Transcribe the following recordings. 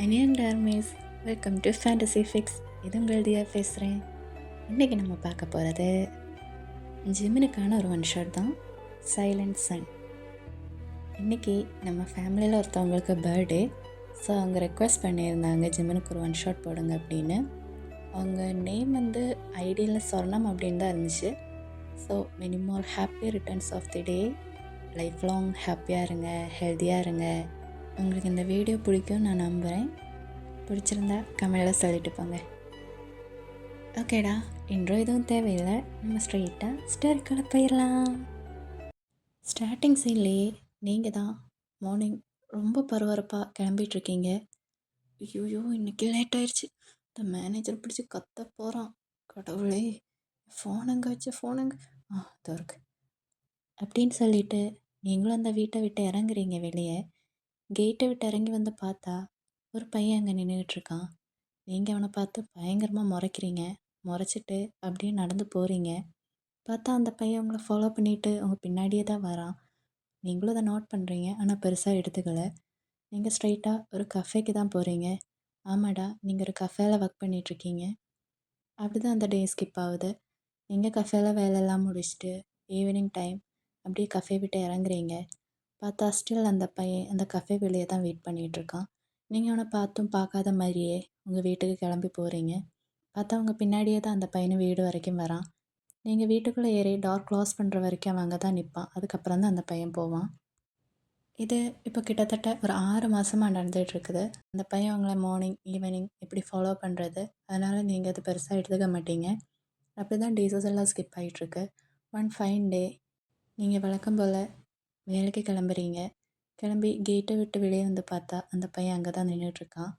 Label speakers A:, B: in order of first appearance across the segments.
A: Onion டார்மிஸ், welcome to fantasy fix. இது உங்கள் தியா பேசுகிறேன். இன்றைக்கி நம்ம பார்க்க போகிறது ஜிமினுக்கான ஒரு ஒன் ஷாட் தான், சைலண்ட் சன். இன்றைக்கி நம்ம ஃபேமிலியில் ஒருத்தவங்களுக்கு பர்த்டே. ஸோ அவங்க ரெக்வெஸ்ட் பண்ணியிருந்தாங்க ஜிமினுக்கு ஒரு ஒன் ஷாட் போடுங்க அப்படின்னு. அவங்க நேம் வந்து ஐடியில் சொர்ணம் அப்படின்னு தான் இருந்துச்சு. So many more happy returns of the day. Life long ஹாப்பியாக இருங்க, ஹெல்த்தியாக இருங்க. உங்களுக்கு இந்த வீடியோ பிடிக்கும் நான் நம்புகிறேன். பிடிச்சிருந்தா கமெண்டில் சொல்லிட்டு போங்க. ஓகேடா, இன்ட்ரோ எதுவும் தேவையில்லை, நம்ம ஸ்ட்ரெயிட்டாக ஸ்டோரிக்குள்ளே போயிடலாம். ஸ்டார்டிங் சீன்லேயே நீங்கள் தான் மார்னிங் ரொம்ப பரபரப்பாக கிளம்பிகிட்ருக்கீங்க. ஐயோ இன்றைக்கி லேட் ஆயிடுச்சு, இந்த மேனேஜர் பிடிச்சி கத்த போகிறான். கடவுளே, ஃபோனுங்க வச்சு ஃபோனுங்க இதோ இருக்கு அப்படின்னு சொல்லிட்டு நீங்களும் அந்த வீட்டை விட்டு இறங்குறீங்க. வெளியே கேட்டை விட்டு இறங்கி வந்து பார்த்தா ஒரு பையன் அங்கே நின்றுட்டுருக்கான். நீங்கள் அவனை பார்த்து பயங்கரமாக முறைக்கிறீங்க. முறைச்சிட்டு அப்படியே நடந்து போகிறீங்க. பார்த்தா அந்த பையன் உங்களை ஃபாலோ பண்ணிவிட்டு உங்கள் பின்னாடியே தான் வரான். நீங்களும் அதை நோட் பண்ணுறீங்க, ஆனால் பெருசாக எடுத்துக்கலை. நீங்கள் ஸ்ட்ரைட்டாக ஒரு கஃபேக்கு தான் போகிறீங்க. ஆமாடா, நீங்கள் ஒரு கஃபேல ஒர்க் பண்ணிகிட்ருக்கீங்க. அப்படி தான் அந்த டே ஸ்கிப் ஆகுது. நீங்கள் கஃபேல வேலையெல்லாம் முடிச்சுட்டு ஈவினிங் டைம் அப்படியே கஃபே விட்டு இறங்குறீங்க. பார்த்தா ஸ்டில் அந்த பையன் அந்த கஃபே வெளியே தான் வெயிட் பண்ணிகிட்ருக்கான். நீங்கள் அவனை பார்த்தும் பார்க்காத மாதிரியே உங்கள் வீட்டுக்கு கிளம்பி போகிறீங்க. பார்த்தா அவங்க பின்னாடியே தான் அந்த பையனும் வீடு வரைக்கும் வரான். நீங்கள் வீட்டுக்குள்ளே ஏறி டார் க்ளாஸ் பண்ணுற வரைக்கும் அவன் அங்கே தான் நிற்பான். அதுக்கப்புறம் தான் அந்த பையன் போவான். இது இப்போ கிட்டத்தட்ட ஒரு 6 மாதமாக நடந்துகிட்ருக்குது. அந்த பையன் அவங்கள மார்னிங் ஈவினிங் இப்படி ஃபாலோ பண்ணுறது. அதனால் நீங்கள் அது பெருசாக எடுத்துக்க மாட்டீங்க. அப்படி தான் டேஸஸ் எல்லாம் ஸ்கிப் ஆகிட்டுருக்கு. ஒன் ஃபைன் டே நீங்கள் வழக்கம் போல் வேலைக்கு கிளம்புறீங்க. கிளம்பி கேட்டை விட்டு வெளியே வந்து பார்த்தா அந்த பையன் அங்கே தான் நின்றுட்டுருக்கான்.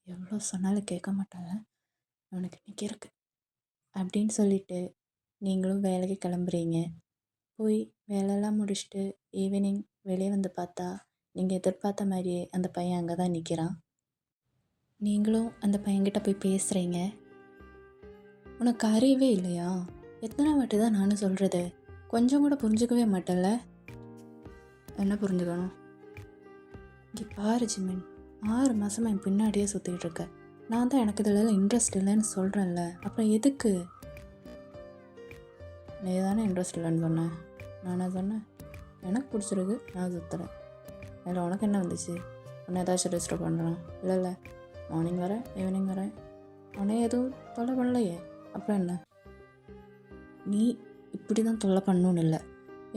A: எவ்வளோ சொன்னாலும் கேட்க மாட்டாங்க, அவனுக்கு இன்றைக்கி இருக்கு அப்படின்னு சொல்லிட்டு நீங்களும் வேலைக்கு கிளம்புறீங்க. போய் வேலையெல்லாம் முடிச்சுட்டு ஈவினிங் வெளியே வந்து பார்த்தா நீங்கள் எதிர்பார்த்த மாதிரியே அந்த பையன் அங்கே தான் நிற்கிறான். நீங்களும் அந்த பையன்கிட்ட போய் பேசுகிறீங்க. உனக்கு அறிவே இல்லையா? எத்தனை வாட்டி தான் நானும் சொல்கிறது, கொஞ்சம் கூட புரிஞ்சுக்கவே மாட்டேன்ல. என்ன புரிஞ்சுக்கணும்? இங்கே பாரு ஜிமின், 6 மாதமாக என் பின்னாடியே சுற்றிக்கிட்டு இருக்க. நான் தான் எனக்கு இதில் இன்ட்ரெஸ்ட் இல்லைன்னு சொல்கிறேன்ல, அப்புறம் எதுக்கு? நீ தானே இன்ட்ரெஸ்ட் இல்லைன்னு சொன்னேன். நானே சொன்னேன், எனக்கு பிடிச்சிருக்கு, நான் சுற்றுறேன். அதில் உனக்கு என்ன வந்துச்சு? உன்னை ஏதாச்சும் டிஸ்டர்ப் பண்ணுறான்? இல்லை, மார்னிங் வரேன், ஈவினிங் வரேன், உன்னை எதுவும் தொல்லை பண்ணலையே, அப்புறம் என்ன? நீ இப்படி தான் தொல்லை பண்ணணுன்னு இல்லை,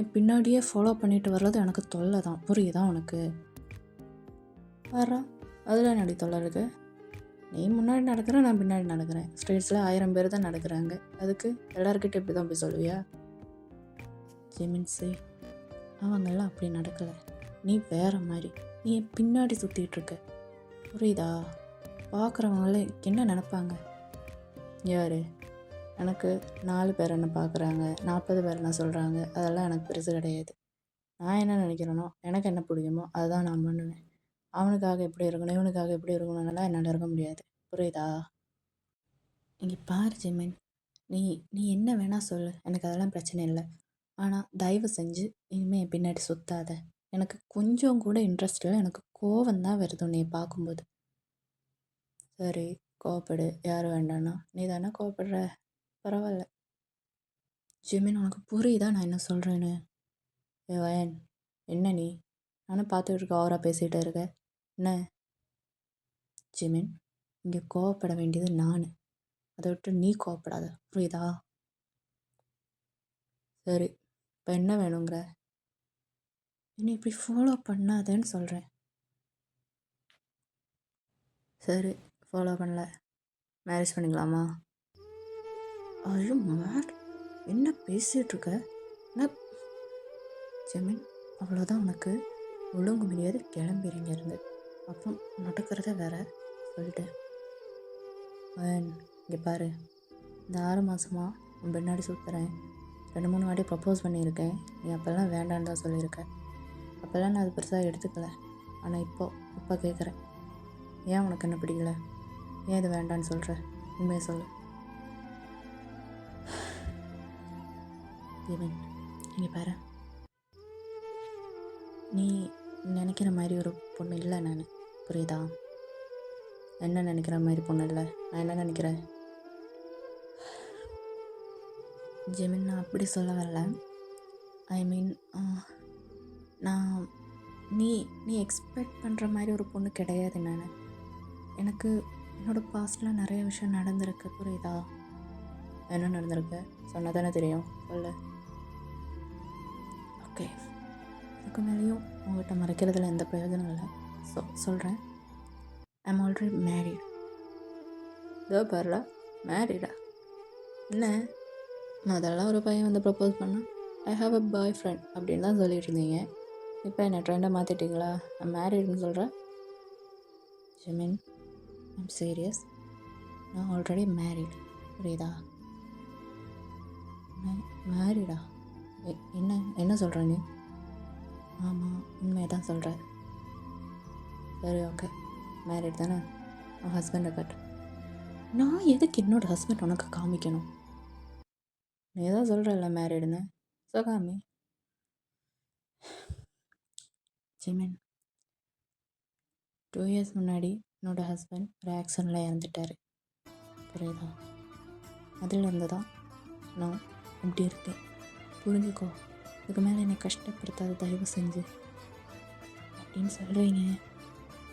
A: என் பின்னாடியே ஃபாலோ பண்ணிட்டு வர்றது எனக்கு தொல்லை தான். புரியுதா உனக்கு? வர்றா, அதில் என்னடி தொல்லை இருக்குது? நீ முன்னாடி நடக்கிற, நான் பின்னாடி நடக்கிறேன். ஸ்ட்ரீட்ஸில் 1000 பேர் தான் நடக்கிறாங்க. அதுக்கு எல்லாருக்கிட்ட இப்படி தான் போய் சொல்லுவியா? ஜிமின்ஸு, அவங்கெல்லாம் அப்படி நடக்கலை. நீ வேறு மாதிரி. நீ என் பின்னாடி சுற்றிட்டு இருக்க, புரியுதா? பார்க்குறவங்களே என்ன நினப்பாங்க? யார்? எனக்கு 4 பேர் என்ன பார்க்குறாங்க, 40 பேர் என்ன சொல்கிறாங்க, அதெல்லாம் எனக்கு பெருசு கிடையாது. நான் என்ன நினைக்கிறேனோ, எனக்கு என்ன பிடிக்குமோ அதுதான் நான் பண்ணுவேன். அவனுக்காக எப்படி இருக்கணும், இவனுக்காக எப்படி இருக்கணும்னாலாம் என்னால் இருக்க முடியாது. புரியுதா? இங்கே பாரு ஜிமின், நீ நீ என்ன வேணால் சொல்லு, எனக்கு அதெல்லாம் பிரச்சனை இல்லை. ஆனால் தயவு செஞ்சு இனிமேல் என் பின்னாடி சுற்றாத. எனக்கு கொஞ்சம் கூட இன்ட்ரெஸ்ட் இல்லை, எனக்கு கோவம் தான் வருது உன்னை பார்க்கும்போது. சரி, கோவப்படு, யார் வேண்டான்னா. நீ தானே கோவப்படுற, பரவாயில்ல. ஜிமின், உனக்கு புரியுதா நான் என்ன சொல்கிறேன்னு? வயன், என்ன நீ? நானும் பார்த்துட்டு இருக்க, ஓவராக பேசிகிட்டே இருக்க என்ன? ஜிமின், இங்கே கோவப்பட வேண்டியது நான், அதை விட்டு நீ கோவப்படாத, புரியுதா? சரி, இப்போ என்ன வேணுங்கிற? என்னை இப்படி ஃபாலோ பண்ணாதேன்னு சொல்கிறேன். சரி, ஃபாலோ பண்ணல, மேரேஜ் பண்ணிக்கலாமா? ஐயோ மேட், என்ன பேசிகிட்ருக்க? என்ன ஜிமின், அவ்வளோதான் உனக்கு, ஒழுங்கு முடியாது, கிளம்பிடுங்க இருந்து. அப்புறம் நடக்கிறத வேற சொல்லிட்டேன். இங்கே பாரு, இந்த 6 மாதமாக உன் பின்னாடி சுற்றுறேன். 2-3 வாட்டி ப்ரப்போஸ் பண்ணியிருக்கேன். நீ அப்போல்லாம் வேண்டான்னு தான் சொல்லியிருக்கேன். அப்போல்லாம் நான் அது பெருசாக எடுத்துக்கல. ஆனால் இப்போ கேட்குறேன், ஏன் உனக்கு என்ன பிடிக்கல? ஏன் இது வேண்டான்னு சொல்கிற? உண்மையை சொல்லு. ஜிமின், இங்கே பாரு, நீ நினைக்கிற மாதிரி ஒரு பொண்ணு இல்லை நான். புரியுதா? என்ன நினைக்கிற மாதிரி பொண்ணு இல்லை. நான் என்ன நினைக்கிறேன் ஜெமின், நான் அப்படி சொல்ல வரல. ஐ மீன், நான் நீ நீ எக்ஸ்பெக்ட் பண்ணுற மாதிரி ஒரு பொண்ணு கிடையாது. நான் எனக்கு என்னோடய பாஸ்டில் நிறைய விஷயம் நடந்திருக்கு. புரியுதா? என்ன நடந்திருக்கு சொன்னால் தானே தெரியும். சொல்லு. ஓகே, இதுக்கு மேலேயும் உங்கள்கிட்ட மறைக்கிறதுல எந்த பிரயோஜனம் இல்லை. சொல்கிறேன். I'm already married. இதோ பாருடா, மேரீடா? என்ன அதெல்லாம் ஒரு பையன் வந்து ப்ரப்போஸ் பண்ணால் I have a bye friend அப்படின்னு தான் சொல்லிட்டு இருந்தீங்க. இப்போ என்ன ட்ரெண்டை மாற்றிட்டீங்களா? நான் மேரீடுன்னு சொல்கிறேன். ஜெமின், ஐம் சீரியஸ். நான் ஆல்ரெடி மேரீட். புரியுதா? மேரீடா? என்ன என்ன சொல்கிற நீ? ஆமாம், உண்மையை தான் சொல்கிறேன். சரி, ஓகே, மேரீட் தானே? உன் ஹஸ்பண்டை கட். நான் எதுக்கு என்னோடய ஹஸ்பண்ட் உனக்கு காமிக்கணும்? நீ தான் சொல்கிறல்ல மேரீடுன்னு. ஸோ காமி. ஜிமின், 2 இயர்ஸ் முன்னாடி என்னோடய ஹஸ்பண்ட் ஒரு ஆக்சிடெண்ட்டில் இறந்துட்டார். புரியுதா? அதிலிருந்து தான் நான் இப்படி இருக்கேன். புரிஞ்சுக்கோ. இதுக்கு மேலே என்னை கஷ்டப்படுத்தாத, தயவு செஞ்சு அப்படின்னு சொல்கிறீங்க.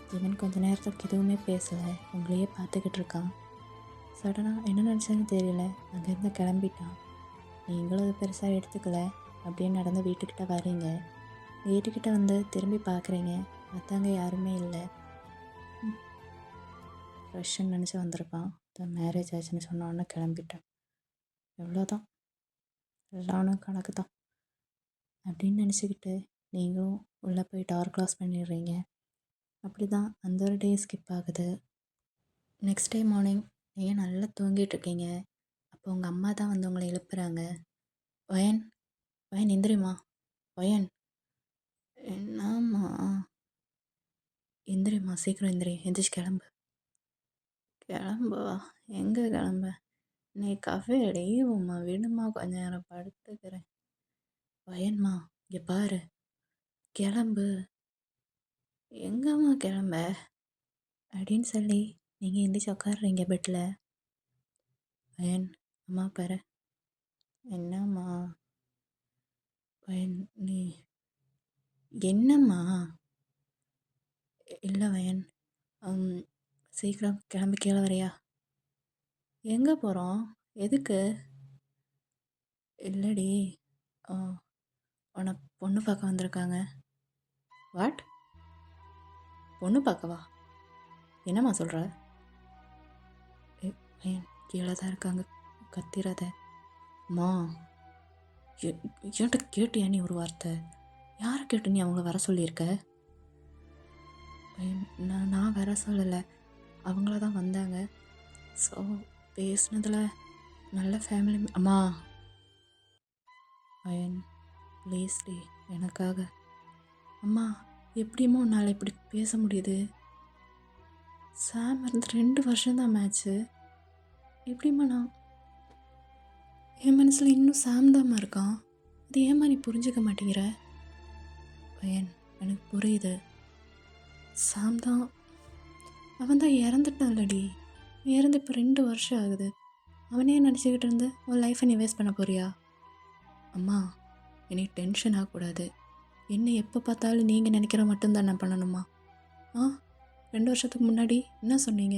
A: ஜிமின் கொஞ்ச நேரத்துக்கு எதுவுமே பேசலை. உங்களையே பார்த்துக்கிட்டு இருக்கான். சடனாக என்ன நினச்சான்னு தெரியல, அங்கேருந்து கிளம்பிட்டான். நீங்களும் அது பெருசாக எடுத்துக்கல. அப்படியே நடந்து வீட்டுக்கிட்ட வரீங்க. வீட்டுக்கிட்ட வந்து திரும்பி பார்க்குறீங்க, மற்றவங்க யாருமே இல்லை. ஃப்ரெஷ்ஷுன்னு நினச்சி வந்திருப்பான். தான் மேரேஜ் ஆச்சுன்னு சொன்னோன்னே கிளம்பிட்டேன். எவ்வளோதான், எல்லாரும் கணக்கு தான் அப்படின்னு நினச்சிக்கிட்டு நீங்களும் உள்ளே போய் டோர் க்ளாஸ் பண்ணிடுறீங்க. அப்படி தான் அந்த ஒரு டே ஸ்கிப் ஆகுது. நெக்ஸ்ட் டே மார்னிங் நீங்கள் நல்லா தூங்கிட்டுருக்கீங்க. அப்போ உங்கள் அம்மா தான் வந்து உங்களை எழுப்புறாங்க. வயன், வயன் எந்திரிம்மா, வயன். என்னம்மா? எந்திரிம்மா, சீக்கிரம் எந்திரி, எந்திரிச்சு கிளம்பு. கிளம்புவா? எங்கே கிளம்ப? நீ கஃபே லீவும்மா, விடுமா, கொஞ்ச நேரம் படுத்துக்கிறேன். வயன்மா, இங்கே பாரு, கிளம்பு. எங்கம்மா கிளம்ப அப்படின்னு சொல்லி நீங்கள் எந்திரிச்சு உட்காடுறீங்க பெட்டில். வயன், அம்மா பாரு. என்னம்மா? வயன், நீ என்னம்மா? இல்லை வயன், சீக்கிரம் கிளம்பி கீழே வரையா? எங்கே போகிறோம்? எதுக்கு? இல்லடி, உன்னை பொண்ணு பார்க்க வந்திருக்காங்க. வாட்? பொண்ணு பார்க்கவா? என்னம்மா சொல்கிற? வயன், கீழே தான் இருக்காங்க, கத்திராத. அம்மா, என்கிட்ட கேட்டியா நீ ஒரு வார்த்தை? யாரை கேட்டு நீ அவங்கள வர சொல்லியிருக்க? நான் வர சொல்லலை, அவங்கள தான் வந்தாங்க. ஸோ பேசுனதில் நல்ல ஃபேமிலி. அம்மா, அயன் ப்ளீஸ் டி, எனக்காக. அம்மா, எப்படிம்மா உன்னால் இப்படி பேச முடியுது? சாம் இருந்து 2 வருஷம்தான் மேட்ச்சு. எப்படிம்மா நான் என் மனசில் இன்னும் சாம் தாம்மா இருக்கான். அது ஏம்மா நீ புரிஞ்சுக்க மாட்டேங்கிற? அயன், எனக்கு புரியுது. சாம் தான், அவன் தான் இறந்துட்டான்லடி. இறந்து இப்போ 2 வருஷம் ஆகுது. அவனே நினச்சிக்கிட்டு இருந்து உன் லைஃப்பை நீ வேஸ்ட் பண்ண போறியா? அம்மா, இனி டென்ஷன் ஆகக்கூடாது. என்ன எப்போ பார்த்தாலும் நீங்கள் நினைக்கிற மட்டும்தான் நான் பண்ணணுமா? 2 வருஷத்துக்கு முன்னாடி என்ன சொன்னீங்க?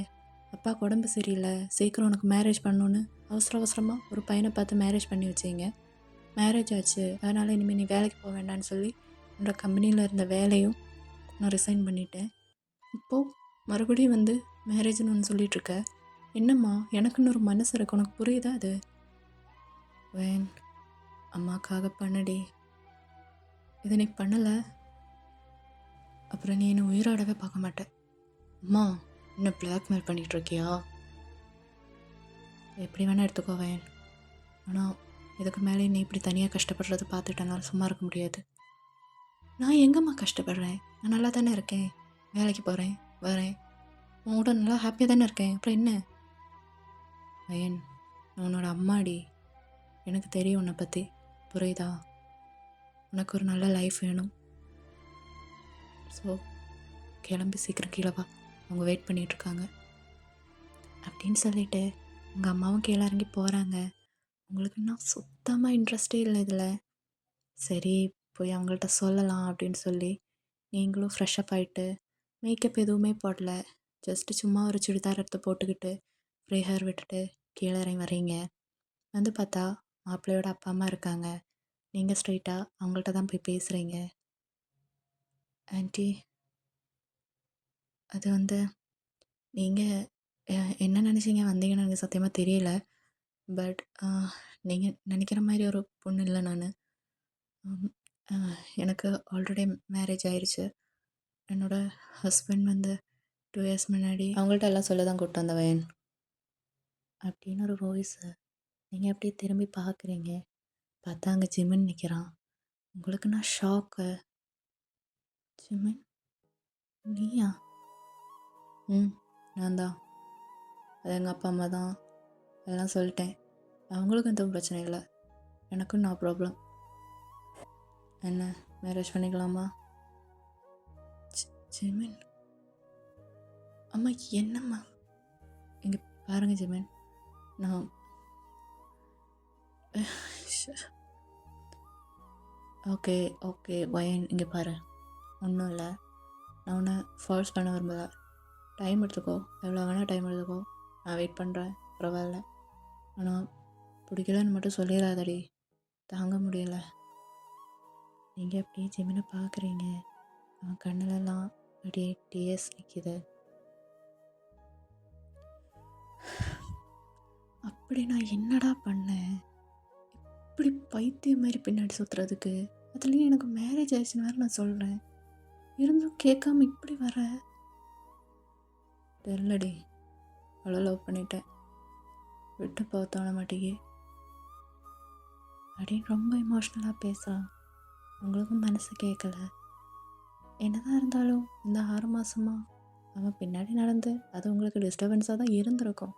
A: அப்பாவுக்கு உடம்பு சரியில்லை, சீக்கிரம் உனக்கு மேரேஜ் பண்ணணுன்னு அவசரமாக ஒரு பையனை பார்த்து மேரேஜ் பண்ணி வச்சிங்க. மேரேஜ் ஆச்சு, அதனால் இனிமேல் நீ வேலைக்கு போக வேண்டான்னு சொல்லி என்னோடய கம்பெனியில் இருந்த வேலையும் நான் ரிசைன் பண்ணிட்டேன். இப்போது மறுபடியும் வந்து மேரேஜ்னு ஒன்று சொல்லிகிட்ருக்க. என்னம்மா, எனக்குன்னு ஒரு மனசு இருக்கு, உனக்கு புரியுதா அது? வேன், அம்மாக்காக பண்ணடி. இதை நீ பண்ணலை, அப்புறம் நீ என்னை உயிரோடவே பார்க்க மாட்டேன். அம்மா, என்ன பிளாக்மெயில் பண்ணிகிட்ருக்கியா? எப்படி வேணால் எடுத்துக்கோ வேன். ஆனால் இதுக்கு மேலே நீ இப்படி தனியாக கஷ்டப்படுறத பார்த்துட்டனால சும்மா இருக்க முடியாது. நான் எங்கம்மா கஷ்டப்படுறேன்? நான் நல்லா தானே இருக்கேன், வேலைக்கு போகிறேன், வரேன், உன்னோட நல்லா ஹாப்பியாக தானே இருக்கேன். அப்புறம் என்ன? வயன், நான் உன்னோட அம்மாடி, எனக்கு தெரியும் உன்னை பற்றி, புரியுதா? உனக்கு ஒரு நல்ல லைஃப் வேணும். ஸோ கிளம்பி சீக்கிரம் கீழே வா, அவங்க வெயிட் பண்ணிகிட்ருக்காங்க அப்படின்னு சொல்லிட்டு உங்கள் அம்மாவும் கீழே இறங்கி போகிறாங்க. உங்களுக்கு இன்னும் சுத்தமாக இன்ட்ரெஸ்டே இல்லை இதில். சரி, போய் அவங்கள்ட்ட சொல்லலாம் அப்படின்னு சொல்லி நீங்களும் ஃப்ரெஷ்அப் ஆகிட்டு மேக்கப் எதுவுமே போடல, ஜஸ்ட்டு சும்மா ஒரு சுடிதார் எடுத்து போட்டுக்கிட்டு ஃப்ரீ ஹேர் விட்டுட்டு கீழே இறங்கி வரீங்க. வந்து பார்த்தா மாப்பிள்ளையோட அப்பா அம்மா இருக்காங்க. நீங்கள் ஸ்ட்ரெயிட்டாக அவங்கள்ட்ட தான் போய் பேசுகிறீங்க. ஆன்ட்டி, அது வந்து நீங்கள் என்ன நினச்சிங்க வந்தீங்கன்னு எனக்கு சத்தியமாக தெரியல. பட் நீங்கள் நினைக்கிற மாதிரி ஒரு பொண்ணு இல்லை நான். எனக்கு ஆல்ரெடி மேரேஜ் ஆயிடுச்சு. என்னோடய ஹஸ்பண்ட் வந்து 2 இயர்ஸ் முன்னாடி அவங்கள்ட்ட எல்லாம் சொல்ல தான் கூப்பிட்டு வந்தவன் அப்படின்னு ஒரு வாய்ஸு. நீங்கள் அப்படியே திரும்பி பார்க்குறீங்க. பார்த்தா அங்கே ஜிமின் நிற்கிறான். உங்களுக்கு நான் ஷாக்கு. ஜிமின், நீயா? நான் தான். அது எங்கள் அப்பா அம்மா தான், அதெல்லாம் சொல்லிட்டேன். அவங்களுக்கும் எதுவும் பிரச்சனை இல்லை, எனக்கும் நோ ப்ராப்ளம். என்ன, மேரேஜ் பண்ணிக்கலாமா? ஜிமின், அம்மா என்னம்மா? இங்கே பாருங்கள் ஜிமின், நான் ஓகே ஓகே வயன், இங்கே பாரு, ஒன்றும் இல்லை. நான் உன்னை ஃபோர்ஸ் பண்ண விரும்பலை. டைம் எடுத்துக்கோ, எவ்வளோ வேணால் டைம் எடுத்துக்கோ, நான் வெயிட் பண்ணுறேன், பரவாயில்ல. ஆனால் பிடிக்கலன்னு மட்டும் சொல்லிடாதடி, தாங்க முடியல. நீங்கள் அப்படியே ஜிமினை பார்க்குறீங்க. அவன் கண்ணிலலாம் அப்படியே டிஎஸ் நிற்கிது. அப்படி நான் என்னடா பண்ணேன் இப்படி பைத்தியம் மாதிரி பின்னாடி சுற்றுறதுக்கு? அதுலேயும் எனக்கு மேரேஜ் ஆயிடுச்சுன்னு வேறு நான் சொல்கிறேன், இருந்தும் கேட்காம இப்படி வர தெரிலடி. அவ்வளோ லவ் பண்ணிட்டேன், விட்டு போக தோண மாட்டேங்கி அப்படின்னு ரொம்ப இமோஷ்னலாக பேசுகிறான். உங்களுக்கும் மனசு கேட்கல. என்னதான் இருந்தாலும் இந்த 6 மாதமாக அவன் பின்னாடி நடந்து அது உங்களுக்கு டிஸ்டர்பன்ஸாக தான் இருந்திருக்கும்.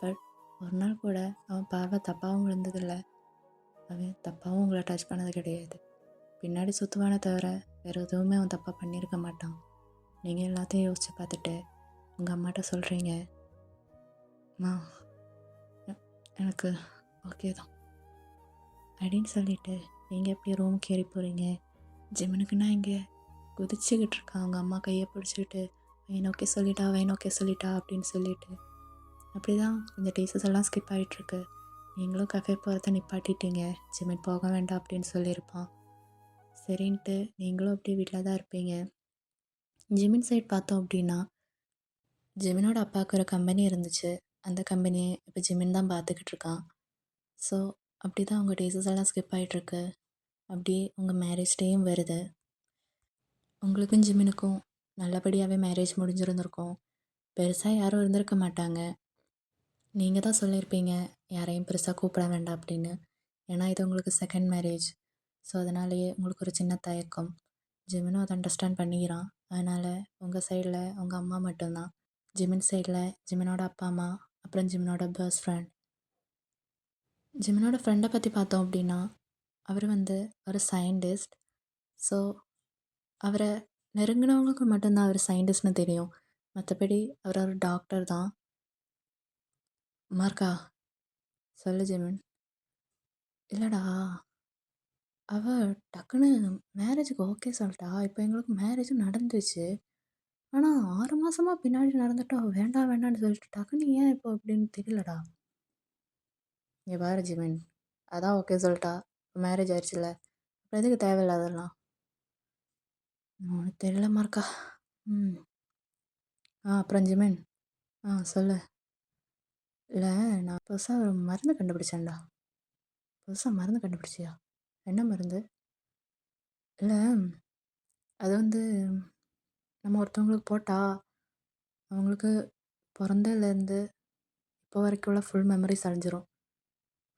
A: பட் ஒரு நாள் கூட அவன் பார்வை தப்பாகவும் விழுந்ததில்லை, அவன் தப்பாகவும் உங்களை டச் பண்ணது கிடையாது. பின்னாடி சுற்றுவானே தவிர வேறு எதுவுமே அவன் தப்பாக பண்ணியிருக்க மாட்டான். நீங்கள் எல்லாத்தையும் யோசித்து பார்த்துட்டு உங்கள் அம்மாட்ட சொல்கிறீங்க, அம்மா எனக்கு ஓகே தான் அப்படின்னு சொல்லிவிட்டு நீங்கள் எப்படி ரூமுக்கு ஏறி போகிறீங்க. ஜிமனுக்குன்னா இங்கே குதிச்சுக்கிட்டு இருக்கான். அவங்க அம்மா கையை பிடிச்சிக்கிட்டு வைன் ஓகே சொல்லிட்டா, வைன் ஓகே சொல்லிட்டா அப்படின்னு சொல்லிட்டு அப்படி தான் இந்த டீசஸ் எல்லாம் ஸ்கிப் ஆகிட்டுருக்கு. நீங்களும் கஃபே போகிறத நிப்பாட்டிட்டீங்க. ஜிமின் போக வேண்டாம் அப்படின்னு சொல்லியிருப்பான். சரின்ட்டு நீங்களும் அப்படியே வீட்டில் தான் இருப்பீங்க. ஜிமின் சைட் பார்த்தோம் அப்படின்னா ஜிமினோட அப்பாவுக்கு ஒரு கம்பெனி இருந்துச்சு. அந்த கம்பெனியை இப்போ ஜிமின் தான் பார்த்துக்கிட்டு இருக்கான். ஸோ அப்படி தான் உங்கள் டேஸஸ் எல்லாம் ஸ்கிப் ஆகிட்டுருக்கு. அப்படியே உங்கள் மேரேஜ் டேயும் வருது. உங்களுக்கும் ஜிமினுக்கும் நல்லபடியாகவே மேரேஜ் முடிஞ்சிருந்துருக்கும். பெருசாக யாரும் இருந்திருக்க மாட்டாங்க. நீங்கள் தான் சொல்லியிருப்பீங்க யாரையும் பெருசாக கூப்பிட வேண்டாம் அப்படின்னு. ஏன்னா இது உங்களுக்கு செகண்ட் மேரேஜ். ஸோ அதனாலேயே உங்களுக்கு ஒரு சின்ன தயக்கம். ஜிமினும் அதை அண்டர்ஸ்டாண்ட் பண்ணிக்கிறான். அதனால் உங்கள் சைடில் உங்கள் அம்மா மட்டும்தான். ஜிமின் சைடில் ஜிமினோட அப்பா அம்மா, அப்புறம் ஜிமினோட பெஸ்ட் ஃப்ரெண்ட். ஜிமினோட ஃப்ரெண்டை பற்றி பார்த்தோம் அப்படின்னா அவர் வந்து ஒரு சயின்டிஸ்ட். ஸோ அவரை நெருங்கினவங்களுக்கு மட்டும்தான் அவர் சயின்டிஸ்ட்னு தெரியும். மற்றபடி அவர் ஒரு டாக்டர் தான். மார்க்கா, சொல்லு ஜிமின். இல்லைடா, அவள் டக்குன்னு மேரேஜுக்கு ஓகே சொல்லிட்டா. இப்போ எங்களுக்கு மேரேஜும் நடந்துச்சு. ஆனால் 6 மாதமாக பின்னாடி நடந்துட்டு அவள் வேண்டாம் வேண்டான்னு சொல்லிட்டு டக்குன்னு ஏன் இப்போ அப்படின்னு தெரியலடா. இங்கே பாரு ஜிமின், அதான் ஓகே சொல்லிட்டா, மேரேஜ் ஆயிடுச்சுல்ல, அப்புறம் எதுக்கு தேவையில்லாதெல்லாம்? உனக்கு தெரியல மார்க்கா. அப்புறம் ஜிமின், சொல்லு. இல்லை, நான் புதுசாக ஒரு மருந்து கண்டுபிடிச்சேன்டா. புதுசாக மருந்து கண்டுபிடிச்சியா? என்ன மருந்து? இல்லை, அது வந்து நம்ம ஒருத்தவங்களுக்கு போட்டால் அவங்களுக்கு பிறந்ததுலேருந்து இப்போ வரைக்கும் உள்ள ஃபுல் மெமரிஸ் அழிஞ்சிரும்.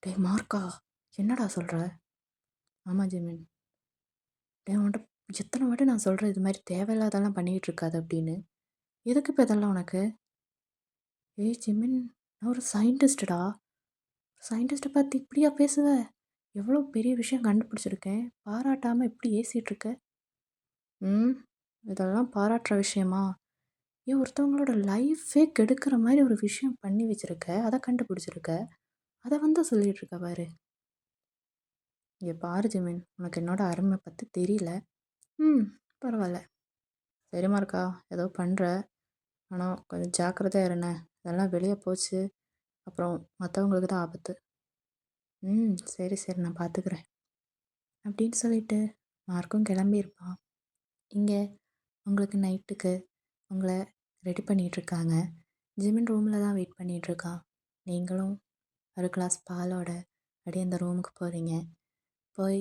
A: டேய் மார்க்கா, என்னடா சொல்கிற? ஆமாம் ஜிமின். டேய் உன்கிட்ட எத்தனை வாட்டி நான் சொல்கிறேன் இது மாதிரி தேவையில்லாதெல்லாம் பண்ணிக்கிட்டு இருக்காது அப்படின்னு. எதுக்கு இப்போ இதெல்லாம் உனக்கு? ஏய் ஜிமின், நான் ஒரு சயின்டிஸ்டடா. சயின்டிஸ்ட்டை பார்த்து இப்படியா பேசுவ? எவ்வளோ பெரிய விஷயம் கண்டுபிடிச்சிருக்கேன், பாராட்டாமல் இப்படி ஏசிகிட்ருக்க. இதெல்லாம் பாராட்டுற விஷயமா? ஏன் ஒருத்தவங்களோட லைஃபே கெடுக்கிற மாதிரி ஒரு விஷயம் பண்ணி வச்சிருக்க, அதை கண்டுபிடிச்சிருக்க, அதை வந்து சொல்லிட்டு இருக்க பாரு. இங்கே பாரு ஜிமின், உனக்கு என்னோட அருமை பற்றி தெரியல. ம், பரவாயில்ல. சரிம்மா இருக்கா, ஏதோ பண்ணுற. ஆனால் கொஞ்சம் ஜாக்கிரதையா இருண்ணே. இதெல்லாம் வெளியே போச்சு அப்புறம் மற்றவங்களுக்கு தான் ஆபத்து. ம், சரி சரி, நான் பார்த்துக்கிறேன் அப்படின்னு சொல்லிட்டு மார்க்கும் கிளம்பியிருப்பான். இங்கே உங்களுக்கு நைட்டுக்கு உங்களை ரெடி பண்ணிகிட்ருக்காங்க. ஜிமின் ரூமில் தான் வெயிட் பண்ணிகிட்ருக்கான். நீங்களும் ஒரு கிளாஸ் பாலோட அப்படியே அந்த ரூமுக்கு போகிறீங்க. போய்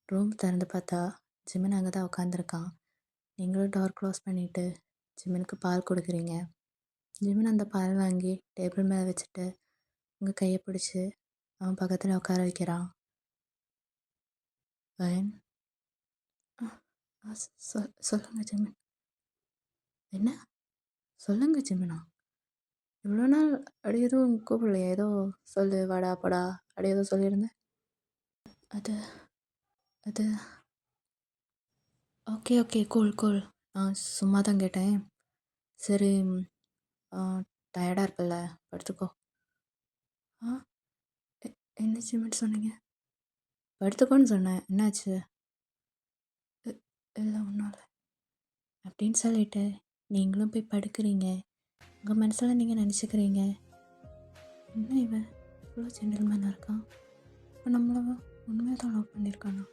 A: ரூம் திறந்து பார்த்தா ஜிமின் அங்கே தான் உட்காந்துருக்கான். நீங்களும் டோர் க்ளோஸ் பண்ணிவிட்டு ஜிமினுக்கு பால் கொடுக்குறீங்க. ஜிமின் அந்த பால் வாங்கி டேபிள் மேலே வச்சுட்டு உங்கள் கையை பிடிச்சி அவன் பக்கத்தில் உட்கார வைக்கிறான். வயன், சொல்லுங்க ஜிமின். என்ன சொல்லுங்க ஜிமினா? இவ்வளோ நாள் அப்படி எதுவும் கூப்பிடலையா? ஏதோ சொல்லு, வாடா போடா அப்படி ஏதோ சொல்லியிருந்தேன். அது அது ஓகே ஓகே, கூல் கூல். நான் சும்மா தான் கேட்டேன். சரி, டயர்டாக இருக்குல்ல, படுத்துக்கோ. ஆ, என்ன ஜிமின் சொன்னீங்க? படுத்துக்கோன்னு சொன்னேன், என்னாச்சு? இல்லை ஒன்றும் இல்லை அப்படின்னு சொல்லிட்டு நீங்களும் போய் படுக்கிறீங்க. உங்கள் மனசில் நீங்கள் நினச்சிக்கிறீங்க, என்ன இவன் இவ்வளோ ஜென்டில்மேனாக இருக்கான், இப்போ நம்மள உண்மையாக தான் லவ் பண்ணியிருக்கானா,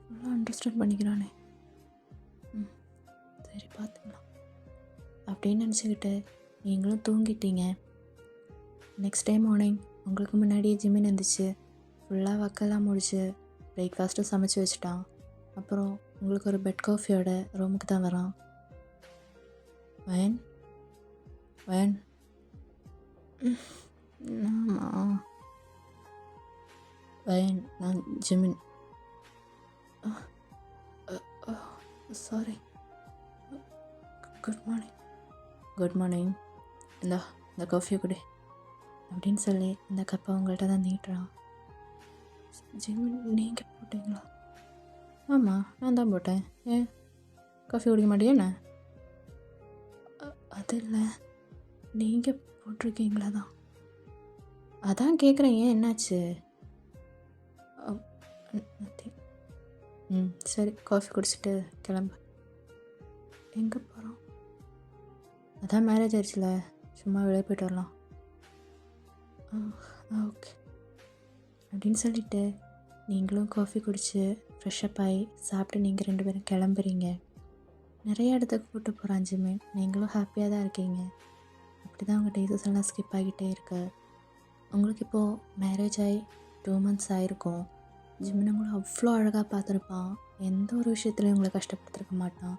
A: நல்லா அண்டர்ஸ்டாண்ட் பண்ணிக்கிறானே. ம், சரி பார்த்துக்கலாம் அப்படின்னு நினச்சிக்கிட்டு நீங்களும் தூங்கிட்டீங்க. நெக்ஸ்ட் டே மார்னிங் உங்களுக்கு முன்னாடியே ஜிமின் இருந்துச்சு. ஃபுல்லாக ஒர்க்கெல்லாம் முடிச்சு பிரேக்ஃபாஸ்ட்டும் சமைச்சு வச்சுட்டான். அப்புறம் உங்களுக்கு ஒரு பெட் காஃபியோட ரூமுக்கு தான் வரான். வயன் வயன், ஆமாம் வயன், நான் Jimin. Sorry, good morning. Good morning, இந்த காஃபியை கொடு அப்படின்னு சொல்லி இந்த கப்பை உங்கள்கிட்ட தான் நீட்டுறான். ஜிமின், நீங்கள் போட்டிங்களா? ஆமாம், நான் தான் போட்டேன். ஏன் காஃபி குடிக்க மாட்டியா என்ன? அது இல்லை, நீங்கள் போட்டிருக்கீங்களா தான். அதான் கேட்குறேன், ஏன் என்னாச்சு? ம், சரி, காஃபி குடிச்சிட்டு கிளம்பு. எங்கே போகிறோம்? அதான் மேரேஜ் ஆயிடுச்சுல, சும்மா வெளியே போய்ட்டு வரலாம். ஓகே அப்படின்னு சொல்லிட்டு நீங்களும் காஃபி குடித்து ஃப்ரெஷ்ஷப் ஆகி சாப்பிட்டு நீங்கள் 2 பேரும் கிளம்புறீங்க. நிறைய இடத்துக்கு கூப்பிட்டு போகிறான் ஜிமின். நீங்களும் ஹாப்பியாக தான் இருக்கீங்க. அப்படி தான் உங்கள் டேஸஸ் எல்லாம் ஸ்கிப் ஆகிட்டே இருக்கு. உங்களுக்கு இப்போது மேரேஜ் ஆகி 2 months ஆகிருக்கும். ஜிமின் உங்களை அவ்வளோ அழகாக பார்த்துருப்பான். எந்த ஒரு விஷயத்துலையும் உங்களை கஷ்டப்படுத்திருக்க மாட்டான்.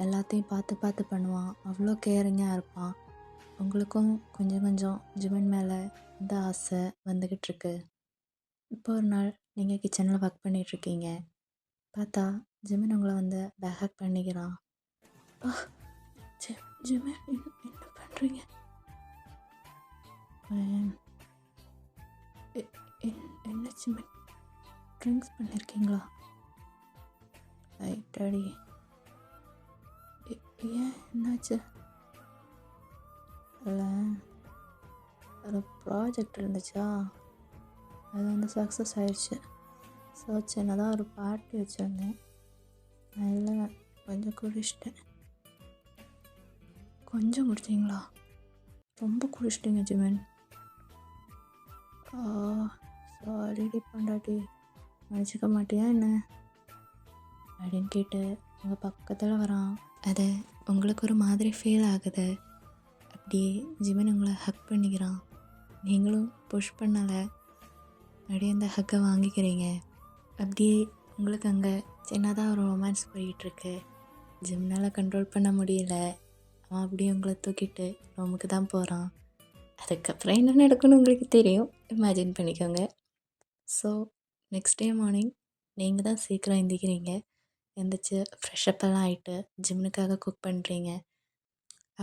A: எல்லாத்தையும் பார்த்து பார்த்து பண்ணுவான். அவ்வளோ கேரிங்காக இருப்பான். உங்களுக்கும் கொஞ்சம் கொஞ்சம் ஜிமின் மேலே இந்த ஆசை வந்துக்கிட்டு இருக்கு. இப்போ ஒரு நாள் நீங்கள் கிச்சனில் ஒர்க் பண்ணிகிட்ருக்கீங்க. பார்த்தா ஜிமின் உங்களை வந்து பேக் பண்ணிக்கிறான். ஜிமின், என்ன பண்ணுறீங்க? என்ன ஜிமின், ட்ரிங்க்ஸ் பண்ணியிருக்கீங்களா? ரைட்டாடி. ஏன் என்னாச்சு? இல்லை, ஒரு ப்ராஜெக்ட் இருந்துச்சா, அது வந்து சக்ஸஸ் ஆயிடுச்சு. ஸோ சின்னதாக ஒரு பார்ட்டி வச்சுருந்தேன், அதில் கொஞ்சம் குடிச்சிட்டேன். கொஞ்சம் குடிச்சிங்களா? ரொம்ப குடிச்சிட்டிங்க ஜிமின். சாரிடி பொண்டாட்டி, மன்னிச்சிக்க மாட்டியா என்ன அப்படின்னு கேட்டு உங்கள் பக்கத்தில் வரான். அது உங்களுக்கு ஒரு மாதிரி ஃபீல் ஆகுது. அப்படியே ஜிமின் உங்களை ஹக் பண்ணிக்கிறான். நீங்களும் புஷ் பண்ணலை, அப்படியே அந்த ஹக்கை வாங்கிக்கிறீங்க. அப்படியே உங்களுக்கு அங்கே சின்னதாக ஒரு ரொமான்ஸ் போய்கிட்டுருக்கு. ஜிம்னால் கண்ட்ரோல் பண்ண முடியல. அவன் அப்படியே உங்களை தூக்கிட்டு ரூமுக்கு தான் போகிறான். அதுக்கப்புறம் என்ன நடக்குன்னு உங்களுக்கு தெரியும், இமேஜின் பண்ணிக்கோங்க. ஸோ நெக்ஸ்ட் டே மார்னிங் நீங்கள் தான் சீக்கிரம் எந்திக்கிறீங்க. எந்திரிச்சு ஃப்ரெஷ்ஷப்பெல்லாம் ஆகிட்டு ஜிம்னுக்காக குக் பண்ணுறீங்க.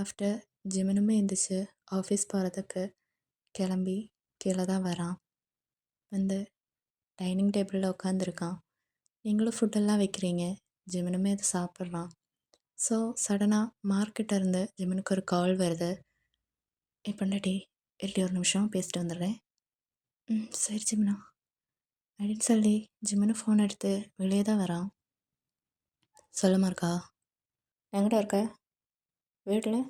A: ஆஃப்டர் ஜிமினுமே எந்திரிச்சு ஆஃபீஸ் போகிறதுக்கு கிளம்பி கீழே தான் வரான். வந்து டைனிங் டேபிளில் உட்காந்துருக்கான். நீங்களும் ஃபுட்டெல்லாம் வைக்கிறீங்க. ஜிமினுமே அதை சாப்பிட்றான். ஸோ சடனாக மார்க்கிட்ட இருந்து ஜிமினுக்கு ஒரு கால் வருது. என் பொண்டாட்டி இருடி ஒரு நிமிஷம் பேசிட்டு வந்துடுறேன். சரி ஜிமினா அப்படின்னு சொல்லி ஜிமினு ஃபோன் எடுத்து வெளியே தான் வரான். சொல்லுமா இருக்கா? எங்கிட்ட இருக்க? வீட்டில்?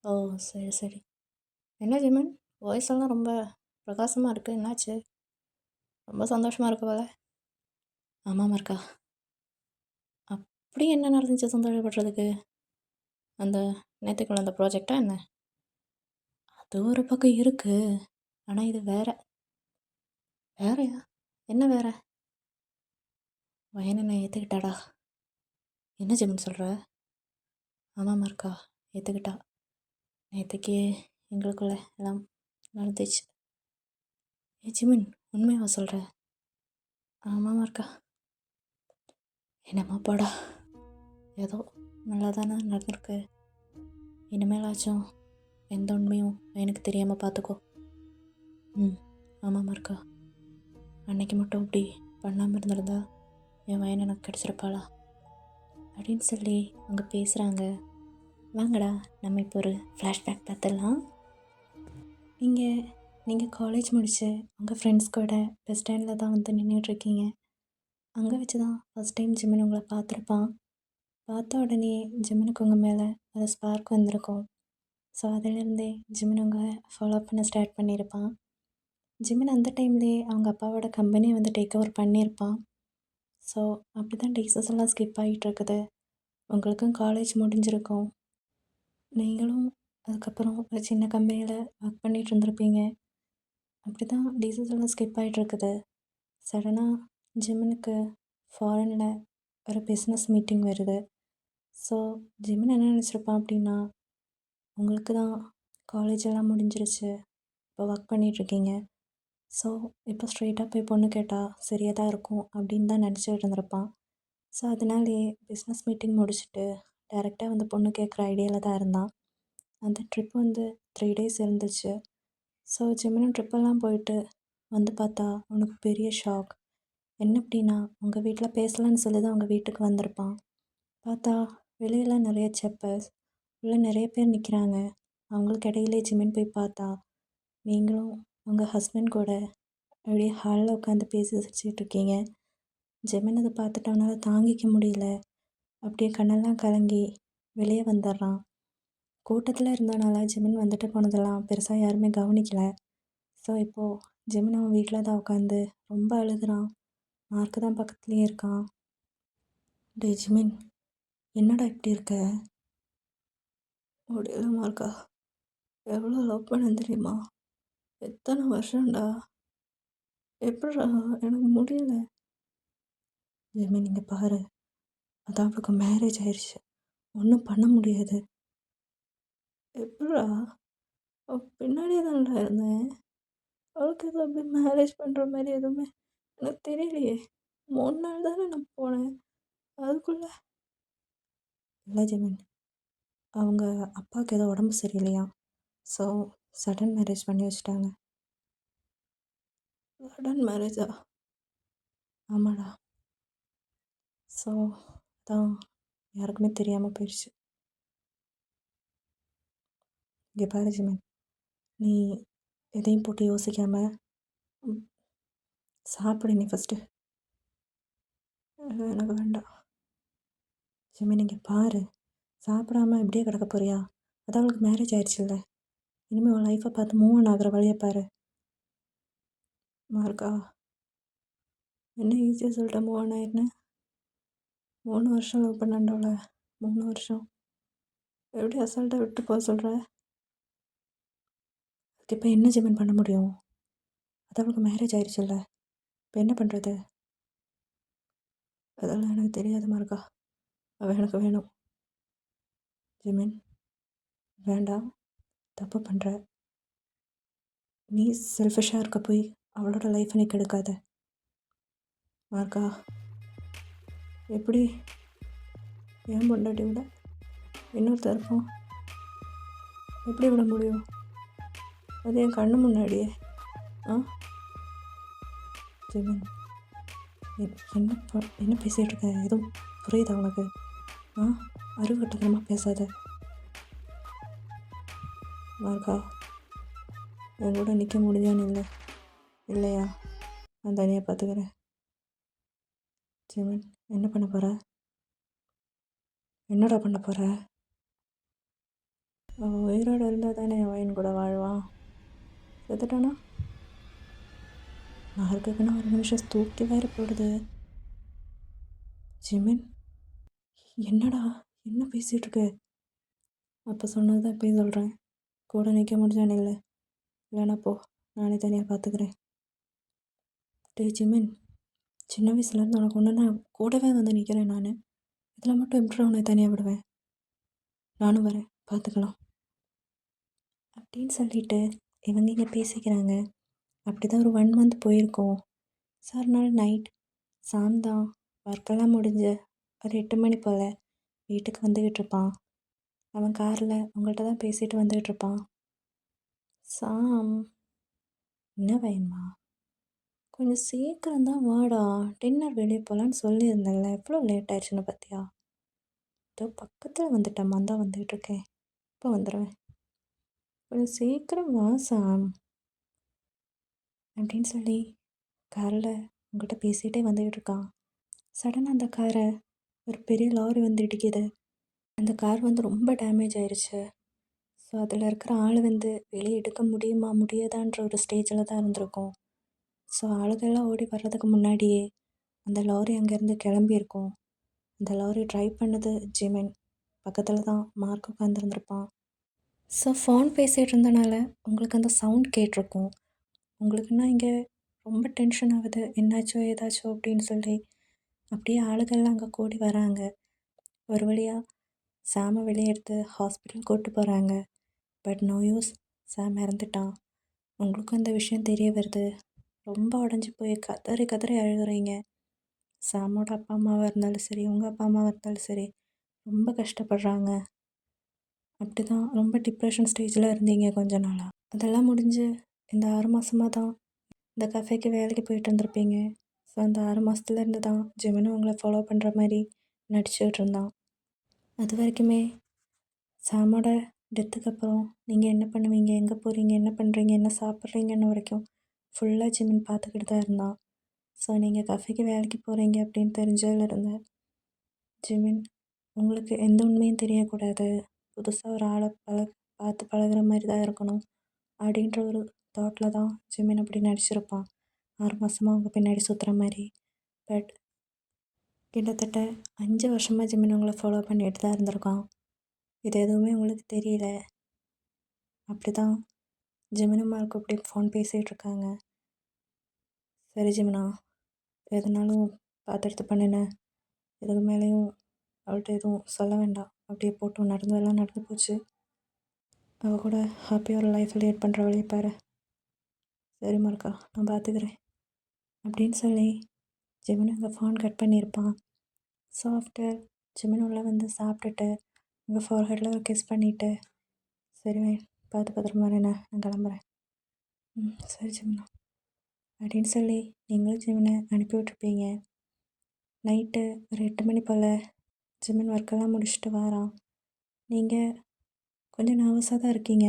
A: ஓ சரி சரி. என்ன ஜிமின், வாய்ஸ் எல்லாம் ரொம்ப பிரகாசமாக இருக்குது, என்னாச்சு? ரொம்ப சந்தோஷமாக இருக்க போல. ஆமாம் இருக்கா. அப்படி என்ன நடந்துச்சு சந்தோஷப்படுறதுக்கு? அந்த நேற்றுக்குள்ள அந்த ப்ராஜெக்டா என்ன? அது ஒரு பக்கம் இருக்குது, ஆனால் இது வேற. வேறயா? என்ன வேற? வயனை நான் ஏற்றுக்கிட்டாடா. என்ன ஜிமின் சொல்கிற? ஆமாம் இருக்கா, ஏற்றுக்கிட்டா. நேற்றுக்கு எங்களுக்குள்ள எல்லாம் நடந்துச்சு. ஏ ஜிமின், உண்மையாக சொல்கிற? ஆமாம் இருக்கா. என்னம்மா போடா, ஏதோ நல்லா தானே நடந்திருக்கு. இனிமேலாச்சும் எந்த உண்மையும் எனக்கு தெரியாமல் பார்த்துக்கோ. ஆமாம் இருக்கா. அன்னைக்கு மட்டும் அப்படி பண்ணாமல் இருந்திருந்தா என் வயனை எனக்கு கிடச்சிருப்பாளா அப்படின்னு சொல்லி அவங்க பேசுகிறாங்க. வாங்கடா, நம்ம இப்போ ஒரு ஃப்ளாஷ்பேக் பார்த்துடலாம். நீங்கள் காலேஜ் முடிச்சு உங்கள் ஃப்ரெண்ட்ஸ் கூட பஸ் ஸ்டாண்டில் தான் வந்து நின்றுட்டுருக்கீங்க. அங்கே வச்சு தான் ஃபஸ்ட் டைம் ஜிமின் உங்களை பார்த்துருப்பான். பார்த்த உடனே ஜிமினுக்கு உங்கள் மேலே ஒரு ஸ்பார்க் வந்திருக்கும். ஸோ அதிலேருந்தே ஜிமின் உங்களை ஃபாலோ பண்ண ஸ்டார்ட் பண்ணியிருப்பான். ஜிமின் அந்த டைம்லேயே அவங்க அப்பாவோட கம்பெனியை வந்து டேக் ஓவர் பண்ணியிருப்பான். ஸோ அப்படி தான் டேஸஸ் எல்லாம் ஸ்கிப் ஆகிட்டுருக்குது. உங்களுக்கும் காலேஜ் முடிஞ்சிருக்கும். நீங்களும் அதுக்கப்புறம் ஒரு சின்ன கம்பெனியில் ஒர்க் பண்ணிகிட்டு இருந்திருப்பீங்க. அப்படி தான் டேஸஸ் எல்லாம் ஸ்கிப் ஆகிட்டுருக்குது. சடனாக ஜிமினுக்கு ஃபாரினில் ஒரு பிஸ்னஸ் மீட்டிங் வருது. ஸோ ஜிமின் என்ன நினச்சிருப்பான் அப்படின்னா, உங்களுக்கு தான் காலேஜ் எல்லாம் முடிஞ்சிருச்சு, இப்போ ஒர்க் பண்ணிகிட்ருக்கீங்க. ஸோ இப்போ ஸ்ட்ரெயிட்டாக போய் பொண்ணு கேட்டால் சரியாக தான் இருக்கும் அப்படின்னு தான் நினச்சிட்டு இருந்திருப்பான். ஸோ அதனாலேயே பிஸ்னஸ் மீட்டிங் முடிச்சுட்டு டைரெக்டாக வந்து பொண்ணு கேட்குற ஐடியாவில் தான் இருந்தான். அந்த ட்ரிப் வந்து 3 days இருந்துச்சு. ஸோ ஜிமினும் ட்ரிப்பெல்லாம் போயிட்டு வந்து பார்த்தா உனக்கு பெரிய ஷாக். என்ன அப்படின்னா, உங்கள் வீட்டில் பேசலான்னு சொல்லி தான் அவங்க வீட்டுக்கு வந்திருப்பான். பார்த்தா வெளியெல்லாம் நிறைய செப்பல்ஸ், உள்ளே நிறைய பேர் நிற்கிறாங்க. அவங்களுக்கு இடையிலே ஜிமின் போய் பார்த்தா நீங்களும் உங்கள் ஹஸ்பண்ட் கூட அப்படியே ஹாலில் உட்காந்து பேசி சிரிச்சிட்டு இருக்கீங்க. ஜிமின் அதை பார்த்துட்டு அவனால் தாங்கிக்க முடியல. அப்படியே கண்ணெல்லாம் கலங்கி வெளியே வந்துடுறான். கூட்டத்தில் இருந்தனால ஜிமின் வந்துட்டு போனதெல்லாம் பெருசாக யாருமே கவனிக்கலை. ஸோ இப்போது ஜிமின் அவன் வீட்டில் தான் உட்காந்து ரொம்ப அழுகுறான். மார்க்கு தான் பக்கத்துலேயே இருக்கான். டே ஜிமின், என்னடா இப்படி இருக்க? முடியல மார்க்கா, எவ்வளோ லவ் பண்ண தெரியுமா? எத்தனை வருஷம்டா, எப்படிடா எனக்கு முடியல. ஜிமின் நீங்கள் பாரு, அதான் அவளுக்கு மேரேஜ் ஆயிடுச்சு, ஒன்றும் பண்ண முடியாது. எப்படிடா? பின்னாடியே தான்டா இருந்தேன். அவளுக்கு எதுவும் அப்படி மேரேஜ் பண்ணுற மாதிரி எதுவுமே எனக்கு தெரியலையே. 3 நாள் தானே நான் போனேன், அதுக்குள்ளே. இல்லை ஜிமின், அவங்க அப்பாவுக்கு ஏதோ உடம்பு சரியில்லையா. ஸோ சடன் மேரேஜ் பண்ணி வச்சுட்டாங்க. சடன் மேரேஜா? ஆமாடா. ஸோ அதான் யாருக்குமே தெரியாமல் போயிடுச்சு. இங்கே பாரு ஜிமின், நீ எதையும் போட்டு யோசிக்காமல் சாப்பிடு நீ ஃபஸ்ட்டு. எனக்கு வேண்டாம். ஜிமின் இங்கே பாரு, சாப்பிடாம இப்படியே கிடக்க போறியா? அதான் அவளுக்கு மேரேஜ் ஆயிடுச்சுல்ல, இனிமேல் உன் லைஃப்பை பார்த்து மூவ் ஆன் ஆகிற வழியை பாரு. மார்க்கா, என்ன ஈஸியாக சொல்லிட்டேன் மூவ் ஆன் ஆயிடுன்னு. 3 வருஷம் லவ் பண்ணாண்டவள, 3 வருஷம் எப்படி அசால்ட்டாக விட்டு போக சொல்கிற? அதுக்கு இப்போ என்ன ஜிமின் பண்ண முடியும்? அது அவளுக்கு மேரேஜ் ஆயிடுச்சுல்ல, இப்போ என்ன பண்ணுறது? அதெல்லாம் எனக்கு தெரியாது மார்க்கா, அவள் எனக்கு வேணும். ஜிமின் வேண்டாம், தப்பு பண்ணுற. நீ செல்ஃபிஷாக இருக்க போய் அவளோட லைஃப்பை நீ கெடுக்காத. மார்க்கா, எப்படி ஏன் பொண்டாட்டி விட இன்னொருத்தர் இருக்கும், எப்படி விட முடியும்? அது என் கண்ணு முன்னாடியே. ஜிமின், என்ன பேசிகிட்டு இருக்க? எதுவும் புரியுதா உனக்கு?
B: அறிவுகட்டத்தனமாக பேசாத. மார்கா, என் கூட நிற்க முடியான்னு இல்லை இல்லையா? நான் தனியாக பார்த்துக்கிறேன். ஜிமின், என்ன பண்ண போகிற? என்னடா பண்ண போகிற? அவன் உயிரோடு இருந்தால் தானே அவன் என் கூட வாழ்வான். செத்துட்டானா? நான் இருக்கக்குன்னா ஒரு நிமிஷம் தூக்கி வேறு போடுது. ஜிமின், என்னடா என்ன பேசிகிட்டு இருக்க? அப்போ சொன்னது தான் இப்போயும் சொல்கிறேன். கூட நிற்க முடிஞ்சானே இல்லை இல்லைனா போ, நானே தனியாக பார்த்துக்கிறேன். டேய் ஜிமின், சின்ன வயசுலேருந்து உனக்கு ஒன்று நான் கூடவே வந்து நிற்கிறேன். நான் இதில் மட்டும் எப்படி உன்னை தனியாக விடுவேன்? நானும் வரேன், பார்த்துக்கலாம் அப்படின்னு சொல்லிட்டு இவங்க இங்கே பேசிக்கிறாங்க. அப்படி தான் ஒரு 1 மந்த் போயிருக்கோம். சார் நாள் நைட் சாம் தான் ஒர்க்கெல்லாம் முடிஞ்சு ஒரு 8 மணி போல் வீட்டுக்கு வந்துக்கிட்டு இருப்பான். அவன் காரில் உங்கள்கிட்ட தான் பேசிட்டு வந்துக்கிட்டு இருப்பான். சாம், என்ன வேணுமா? கொஞ்சம் சீக்கிரம் தான் வாடா, டின்னர் வெளியே போகலான்னு சொல்லியிருந்தேன்ல, எவ்வளோ லேட் ஆயிடுச்சுன்னு பார்த்தியா? இதோ பக்கத்தில் வந்துட்டேம்மா, தான் வந்துக்கிட்டு இருக்கேன், இப்போ வந்துடுவேன், கொஞ்சம் சீக்கிரம் வா சாம் அப்படின்னு சொல்லி காரில் உங்கள்கிட்ட பேசிகிட்டே வந்துக்கிட்டு இருக்கான். சடனாக அந்த காரை ஒரு பெரிய லாரி வந்து இடிக்குது. அந்த கார் வந்து ரொம்ப டேமேஜ் ஆயிடுச்சு. ஸோ அதில் இருக்கிற ஆள் வந்து வெளியே எடுக்க முடியுமா முடியாதான்ற ஒரு ஸ்டேஜில் தான் இருந்திருக்கும். ஸோ ஆளுகள்லாம் ஓடி வர்றதுக்கு முன்னாடியே அந்த லாரி அங்கேருந்து கிளம்பியிருக்கும். அந்த லாரி ட்ரைவ் பண்ணது ஜிமின். பக்கத்தில் தான் மார்க் உட்காந்துருந்துருப்பான். ஸோ ஃபோன் பேசிகிட்டு இருந்தனால உங்களுக்கு அந்த சவுண்ட் கேட்டிருக்கும். உங்களுக்குன்னா இங்கே ரொம்ப டென்ஷன் ஆகுது, என்னாச்சோ ஏதாச்சோ அப்படின்னு சொல்லி. அப்படியே ஆளுகள்லாம் அங்கே கூடி வராங்க. ஒரு வழியாக சாமை வெளியே எடுத்து ஹாஸ்பிட்டல் கூப்பிட்டு போகிறாங்க. பட் நோ யூஸ், சாம் இறந்துட்டான். உங்களுக்கும் இந்த விஷயம் தெரிய வருது. ரொம்ப உடஞ்சி போய் கதறி கதறி அழுகுறீங்க. சாமோட அப்பா அம்மாவாக இருந்தாலும் சரி, உங்கள் அப்பா அம்மாவாக இருந்தாலும் சரி, ரொம்ப கஷ்டப்படுறாங்க. அப்படி தான் ரொம்ப டிப்ரெஷன் ஸ்டேஜில் இருந்தீங்க கொஞ்ச நாளாக. அதெல்லாம் முடிஞ்சு இந்த 6 மாதமாக தான் இந்த கஃபேக்கு வேலைக்கு போயிட்டு இருந்திருப்பீங்க. ஸோ அந்த 6 மாதத்துலேருந்து தான் ஜிமினும் உங்களை ஃபாலோ பண்ணுற மாதிரி நடிச்சுக்கிட்டு இருந்தான். அது வரைக்குமே சாமோட டெத்துக்கு அப்புறம் நீங்கள் என்ன பண்ணுவீங்க, எங்கே போகிறீங்க, என்ன பண்ணுறீங்க, என்ன சாப்பிட்றீங்கன்னு வரைக்கும் ஃபுல்லாக ஜிமின் பார்த்துக்கிட்டு தான் இருந்தான். ஸோ நீங்கள் கஃபேக்கு வேலைக்கு போகிறீங்க அப்படின்னு தெரிஞ்சதுலேருந்து ஜிமின் உங்களுக்கு எந்த உண்மையும் தெரியக்கூடாது, புதுசாக ஒரு ஆளை பார்த்து பழகுற மாதிரி தான் இருக்கணும் அப்படின்ற ஒரு தாட்டில் தான் ஜிமின் அப்படி நடிச்சிருப்பான். 6 மாதமாக அவங்க பின்னாடி சுற்றுற மாதிரி. பட் கிட்டத்தட்ட 5 வருஷமாக ஜிமின் உங்களை ஃபாலோ பண்ணிட்டு தான் இருந்திருக்கான். இது எதுவுமே உங்களுக்கு தெரியல. அப்படி தான் ஜிமினும் மார்க்கும் இப்படி ஃபோன் பேசிகிட்டு இருக்காங்க. சரி ஜிமினா, எதுனாலும் பார்த்து எடுத்து பண்ணுன, இதுக்கு மேலேயும் அவள்கிட்ட எதுவும் சொல்ல வேண்டாம். அப்படியே போட்டு நடந்ததெல்லாம் நடந்து போச்சு. அவள் கூட ஹாப்பியாக ஒரு லைஃப் லீட் பண்ணுற வழியை பாரு. சரி மார்க்கா, நான் பார்த்துக்கிறேன் அப்படின்னு சொல்லி ஜிமின் அங்கே ஃபோன் கட் பண்ணியிருப்பான். ஸோ ஆஃப்டர் ஜிமின் உள்ள வந்து சாப்பிட்டுட்டு உங்கள் ஃபோர்ஹெட்டில் ஒரு கிஸ் பண்ணிவிட்டு, சரி பார்த்து பத்திரமா என்ன, நான் கிளம்புறேன். சரி ஜிமினா அப்படின்னு சொல்லி நீங்களும் ஜிமினை அனுப்பி விட்ருப்பீங்க. நைட்டு ஒரு 8 மணி போல் ஜிமின் ஒர்க்கெல்லாம் முடிச்சுட்டு வாரான். நீங்கள் கொஞ்சம் நர்வஸாக தான் இருக்கீங்க.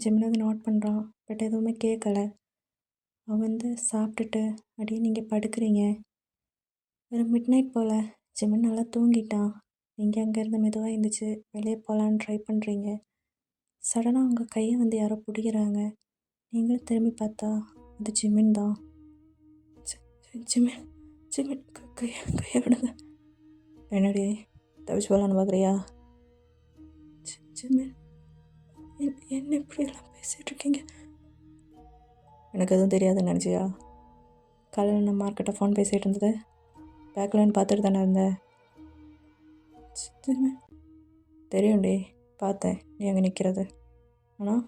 B: ஜிமின் அதை நோட் பண்ணுறான். பட் எதுவுமே கேட்கலை. அவன் வந்து சாப்பிட்டுட்டு அப்படியே நீங்கள் படுக்கிறீங்க. ஒரு மிட் நைட் போல் ஜிமின் நல்லா தூங்கிட்டான். நீங்கள் அங்கேருந்து மெதுவாக எழுந்திரிச்சு வெளியே போகலான்னு ட்ரை பண்ணுறீங்க. சடனாக உங்கள் கையை வந்து யாரோ பிடிக்கிறாங்க. நீங்களும் திரும்பி பார்த்தா அது ஜிமின் தான். ஜிமின் ஜிமின் கையை விடுங்க. என்னடி தவிச்சு போகலான்னு பார்க்குறியா? ஜிமின், என்ன இப்படியெல்லாம் பேசிகிட்டு இருக்கீங்க? எனக்கு எதுவும் தெரியாதுன்னு நினச்சியா? காலையில் நான் மார்க்கிட்ட ஃபோன் பேசிகிட்டு இருந்தது பேக்லைன் பார்த்துட்டு தானே இருந்தேன். தெரியும்டி, பார்த்தேன் நீ அங்கே நிற்கிறது. ஆனால்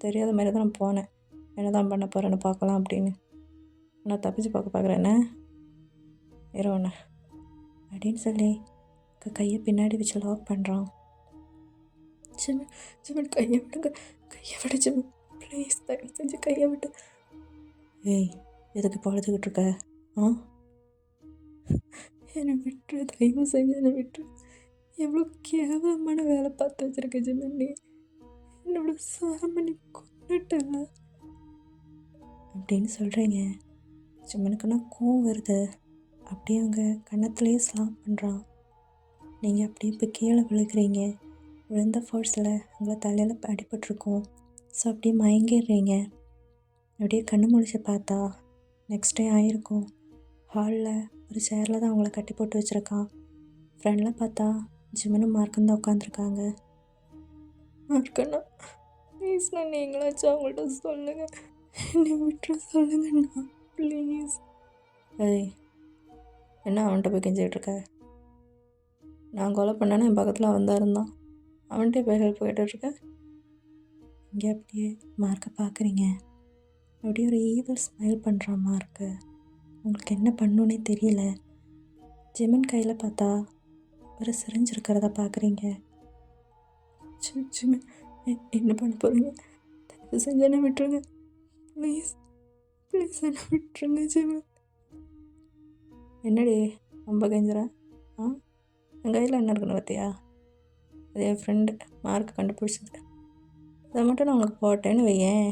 B: தெரியாத மாதிரி தான் நான் போனேன், என்ன தான் பண்ண போகிறேன்னு பார்க்கலாம் அப்படின்னு. நான் தப்பிச்சு பார்க்குறேன் என்ன இரவுண்ண அப்படின்னு சொல்லி கையை பின்னாடி வச்சு லாக் பண்ணுறான். ஜிமின் ஜிமின் கையை விடுங்க, கையை விடு ஜிமின் ப்ளீஸ், தயவு செஞ்சு கையை விட்டு. ஏய், எதுக்கு இப்போ அழுதுகிட்டு இருக்க? என்னை விட்டுரு, தயவு செஞ்சு என்னை விட்டுரு. எவ்வளோ கேவலமான வேலை பார்த்து வச்சுருக்க ஜிமின் நீ. என்னோட சாமி நீ கொண்டுட்டல அப்படின்னு சொல்கிறீங்க. ஜிமினுக்குன்னா கோவம் வருது. அப்படியே அவங்க கன்னத்துலேயே ஸ்லாப் பண்ணுறான். நீங்கள் அப்படியே இப்போ கீழே விழுகிறீங்க. விழுந்த ஃபோர்ஸில் உங்களை தலையில் அடிபட்டிருக்கும். ஸோ அப்படியே மயங்கிடுறீங்க. அப்படியே கண்ணு முழிச்சு பார்த்தா நெக்ஸ்ட் டே ஆகிருக்கும். ஹாலில் ஒரு சேரில் தான் அவங்கள கட்டி போட்டு வச்சுருக்கான். ஃப்ரெண்டில் பார்த்தா ஜிமினும் மார்க்கும் தான் உட்காந்துருக்காங்க. மார்க்கண்ணா ப்ளீஸ்ண்ணா, நீங்களாச்சும் அவங்கள்ட்ட சொல்லுங்கள், என்னை விட்டுற சொல்லுங்கண்ணா ப்ளீஸ். ஏய், என்ன அவன்கிட்ட போய் கெஞ்சிகிட்ருக்க? நான் கொலை பண்ணேன்னா என் பக்கத்தில் அவன் தான் இருந்தான். அவன்கிட்டே போய் ஹெல்ப் கேட்டுட்ருக்கேன். இங்கே அப்படியே மார்க்கை பார்க்குறீங்க. அப்படியே ஒரு ஈவில் ஸ்மைல் பண்ணுறான் மார்க்கு. உங்களுக்கு என்ன பண்ணுன்னே தெரியல. ஜிமின் கையில் பார்த்தா ஒரு சிரிஞ்சு இருக்கிறத பார்க்குறீங்க. ஜிமின் என்ன பண்ண போகிறீங்க? தயவு செஞ்சு என்ன விட்டுருங்க ப்ளீஸ், ப்ளீஸ் என்ன விட்டுருங்க ஜிமின். என்னடி ரொம்ப கெஞ்சுறேன்? என் கையில் என்ன இருக்குன்னு பார்த்தியா? அது என் ஃப்ரெண்டு மார்க் கண்டுபிடிச்சது. அதை மட்டும் நான் உனக்கு போட்டேன்னு வையேன்,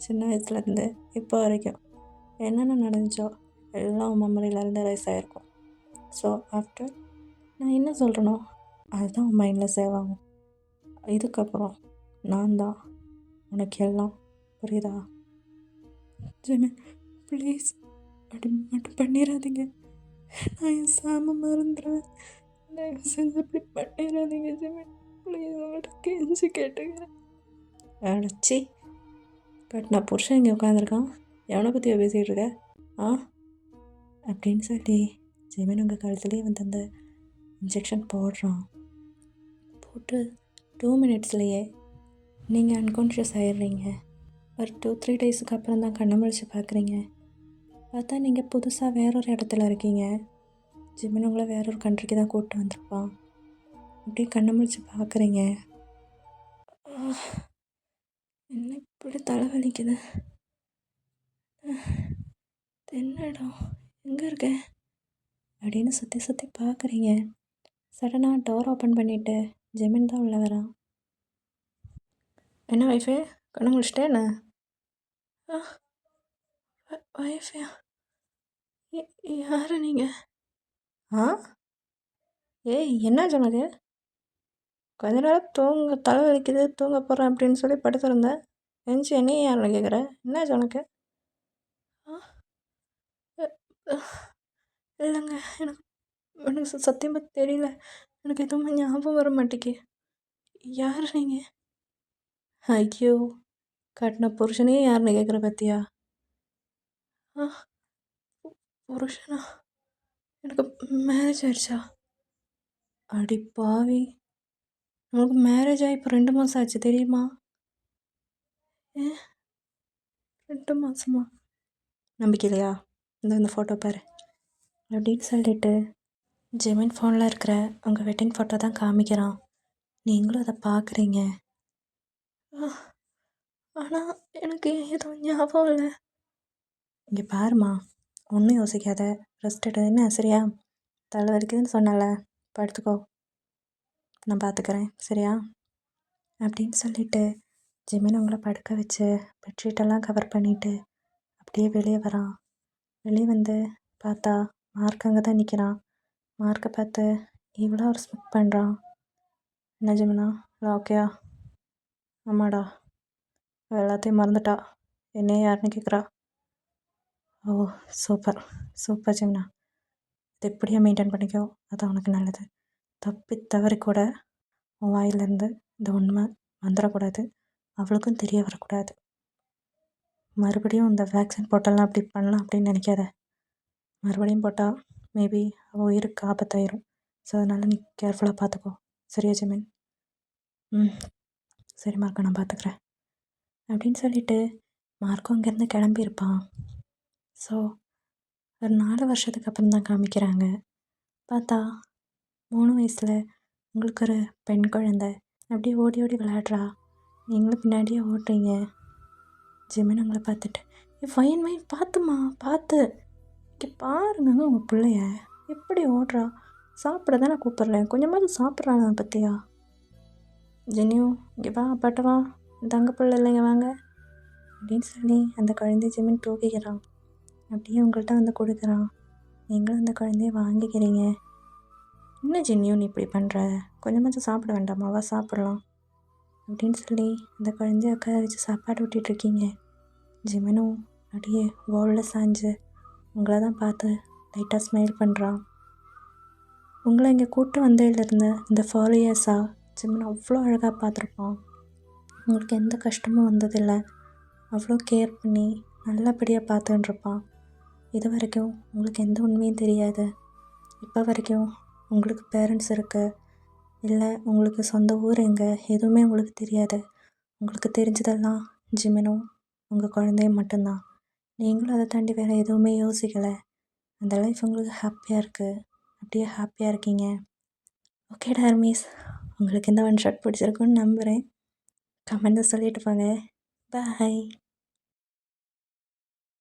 B: சின்ன வயசுலேருந்து இப்போ வரைக்கும் என்னென்ன நடந்துச்சோ எல்லாம் உன் மெமரியிலேருந்து ரைஸ் ஆகிருக்கும். ஸோ ஆஃப்டர் நான் என்ன சொல்கிறேனோ அதுதான் உன் மைண்டில் சேவ் ஆகும். இதுக்கப்புறம் நான் தான் உனக்கு எல்லாம். புரியுதா? ஜிமின் ப்ளீஸ் அப்படி மட்டும் பண்ணிடாதீங்க. நான் என் சாம மறந்துடுவேன். தயவு செஞ்சு அப்படி பண்ணிடாதீங்க ஜிமின் ப்ளீஸ், உங்கள்கிட்ட கெஞ்சி கேட்டுக்கிறேன். அடைச்சி கட்டினா புருஷன் இங்கே உட்காந்துருக்கான், எவனை பற்றி பேசிகிட்டு இருக்க அப்படின்னு சொல்லி ஜிமின் உங்கள் கழுத்துலேயே வந்து அந்த இன்ஜெக்ஷன் போடுறான். போட்டு 2 மினிட்ஸ்லேயே நீங்கள் அன்கான்ஷியஸ் ஆகிடுறீங்க. ஒரு 2-3 டேஸுக்கு அப்புறம் தான் கண்ணை முழிச்சு பார்க்குறீங்க. பார்த்தா நீங்கள் புதுசாக வேறொரு இடத்துல இருக்கீங்க. ஜிமின் உங்களை வேறொரு கண்ட்ரிக்கு தான் கூப்பிட்டு வந்திருப்பான். அப்படியே கண்ணை முழிச்சு பார்க்குறீங்க. என்ன இப்படி தலைவலிக்குது? என்ன இடம், எங்கே இருக்கேன் அப்படின்னு சுற்றி சுற்றி பார்க்குறீங்க. சடனாக டோர் ஓப்பன் பண்ணிவிட்டு ஜிமின் தான் உள்ளே வரான். என்ன வைஃபே, கண்ணு முடிச்சிட்டே என்ன? வைஃபையா? யார் நீங்கள்? ஏய், என்னாச்சு உனக்கு? கொஞ்ச நேரம் தலை வலிக்குது தூங்க போகிறேன் அப்படின்னு சொல்லி படுத்திருந்தேன். எஞ்சி என்னையும் யாரில் கேட்குற? என்னாச்சு உனக்கு? இல்லைங்க, எனக்கு எனக்கு சத்தியமாக தெரியல. எனக்கு எதுவுமே ஞாபகம் வர மாட்டேக்கு. யார் நீங்கள்? ஐயோ, கட்டின புருஷனையே யாருன்னு கேட்குற பார்த்தியா? புருஷனா? எனக்கு மேரேஜ் ஆகிடுச்சா? அடி பாவி, நமக்கு மேரேஜ் ஆகி இப்போ 2 மாதம் ஆச்சு தெரியுமா? 2 மாதமா? நம்பிக்கை இல்லையா? இந்த ஃபோட்டோ பாரு அப்படின்னு சொல்லிட்டு ஜிமின் ஃபோனில் இருக்கிற உங்கள் வெட்டிங் ஃபோட்டோ தான் காமிக்கிறான். நீங்களும் அதை பார்க்குறீங்க. ஆனால் எனக்கு எதுவும் ஞாபகம் இல்லை. இங்கே பாருமா, ஒன்றும் யோசிக்காத, ரெஸ்ட் எடு. என்ன சரியா? தலை வலிக்குதுன்னு சொன்னால, படுத்துக்கோ, நான் பார்த்துக்கிறேன் சரியா அப்படின்னு சொல்லிட்டு ஜிமின் உங்களை படுக்க வச்சு பெட்ஷீட்டெல்லாம் கவர் பண்ணிவிட்டு அப்படியே வெளியே வரான். வெளியே வந்து பார்த்தா மார்க் அங்கே தான் நிற்கிறான். மார்க்கை பார்த்து இவ்வளோ ஒரு ஸ்மிக் பண்ணுறான். என்ன ஜிமினா, இல்லை ஓகேயா? ஆமாடா, எல்லாத்தையும் மறந்துட்டா, என்னையே யாருன்னு கேட்குறா. ஓ சூப்பர் சூப்பர் ஜிமினா, இது எப்படியா மெயின்டைன் பண்ணிக்கோ, அது உனக்கு நல்லது. தப்பி தவறி கூட உன் வாயிலேருந்து இந்த உண்மை வந்துடக்கூடாது, அவளுக்கும் தெரிய வரக்கூடாது. மறுபடியும் இந்த வேக்சின் போட்டெல்லாம் அப்படி பண்ணலாம் அப்படின்னு நினைக்காத. மறுபடியும் போட்டால் மேபி அவள் உயிருக்கு ஆபத்தாயிரும். ஸோ அதனால் நீ கேர்ஃபுல்லாக பார்த்துக்கோ சரியா ஜிமின்? சரி மார்க்கா, நான் பார்த்துக்குறேன் அப்படின்னு சொல்லிட்டு மார்க்கும் அங்கேருந்து கிளம்பியிருப்பான். ஸோ ஒரு 4 வருஷத்துக்கு அப்புறம் தான் காமிக்கிறாங்க. பார்த்தா 3 வயசில் உங்களுக்கு ஒரு பெண் குழந்தை அப்படியே ஓடி ஓடி விளையாடுறா. நீங்களும் பின்னாடியே ஓடுறீங்க. ஜிமின் உங்களை பார்த்துட்டு வைன் பார்த்துமா பார்த்து இங்கே பாருங்க உங்கள் பிள்ளைய எப்படி ஓடுறா, சாப்பிட தானே கூப்பிட்றேன், கொஞ்சமாவது சாப்பிட்றானா பத்தியா? ஜெனியூ, இங்கே வா, அப்பாட்ட வா, தங்க பிள்ளை இல்லைங்க வாங்க அப்படின்னு சொல்லி அந்த குழந்தைய ஜிமின் தூக்கிக்கிறான். அப்படியே உங்கள்கிட்ட வந்து கொடுக்குறான். நீங்களும் அந்த குழந்தைய வாங்கிக்கிறீங்க. என்ன ஜெனியூ நீ இப்படி பண்ணுற, கொஞ்சமாச்சும் சாப்பிட வேண்டாமா, வா சாப்பிட்லாம் அப்படின்னு சொல்லி அந்த குழந்தைய உட்கார வச்சு சாப்பாடு ஊட்டிகிட்ருக்கீங்க. ஜிமினும் அப்படியே வாலில் சாஞ்சு உங்களை தான் பார்த்து லைட்டாக ஸ்மைல் பண்ணுறான். உங்களை இங்கே கூப்பிட்டு வந்ததுலேருந்து இந்த 4 இயர்ஸாக ஜிமின் அவ்வளோ அழகாக பார்த்துருப்பான். உங்களுக்கு எந்த கஷ்டமும் வந்ததில்லை. அவ்வளோ கேர் பண்ணி நல்லபடியாக பார்த்துட்டுருப்பான். இது வரைக்கும் உங்களுக்கு எந்த உண்மையும் தெரியாது. இப்போ வரைக்கும் உங்களுக்கு பேரண்ட்ஸ் இருக்கு இல்லை உங்களுக்கு சொந்த ஊர் எங்கே எதுவுமே உங்களுக்கு தெரியாது. உங்களுக்கு தெரிஞ்சதெல்லாம் ஜிமினும் உங்கள் குழந்தையும் மட்டும்தான். நீங்களும் அதை தாண்டி வேறு எதுவுமே யோசிக்கலை. அந்த லைஃப் உங்களுக்கு ஹாப்பியாக இருக்குது. அப்படியே ஹாப்பியாக இருக்கீங்க. ஓகே டார்மிஸ், உங்களுக்கு இந்த ஒன் ஷாட் பிடிச்சிருக்குன்னு நம்புகிறேன். கமெண்ட்டில் சொல்லிட்டு போங்க. பாய்.